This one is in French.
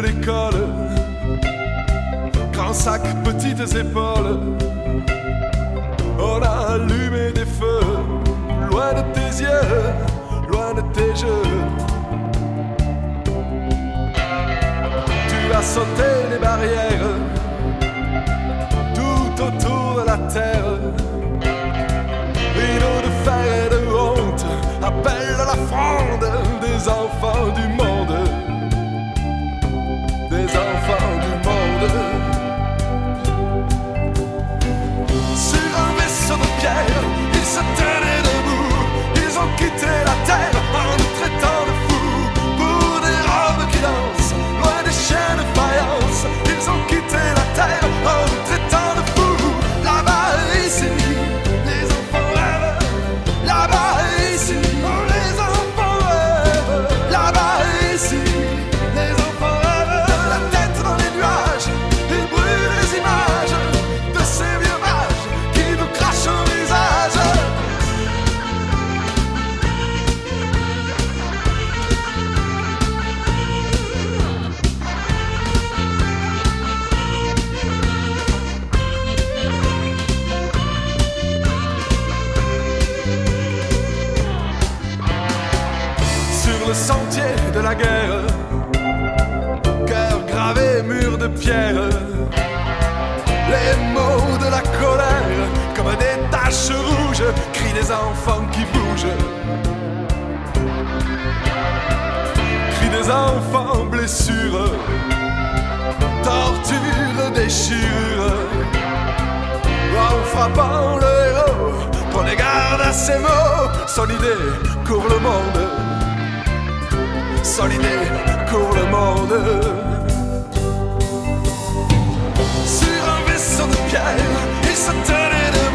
de l'école, grand sac, petites épaules. On a allumé des feux, loin de tes yeux, loin de tes jeux. Tu as sauté les barrières, tout autour de la terre. Rideau de fer et de honte, appelle la fronde des enfants du monde. Des enfants du monde. Sur un vaisseau de pierre, ils se tenaient debout. Ils ont quitté la terre en nous traitant de fous. Pour des robes qui dansent, loin des chiens de faïence. Ils ont quitté la terre en nous traitant de fous. Là-bas et ici, les enfants rêvent. Là-bas et ici, les enfants rêvent. Là-bas et ici, les enfants rêvent. La tête dans les nuages, ils brûlent les images de ces vieux mages qui nous crachent au visage. Sur le sentier de la guerre, cœur gravé, mur de pierre, les mots de la colère, comme des taches rouges, crient des enfants qui bougent. Cris des enfants, blessures, torture, déchirure. En frappant le héros, prenez garde à ses mots. Son idée court le monde. Son idée court le monde. Sur un vaisseau de pierre, il se tenait debout.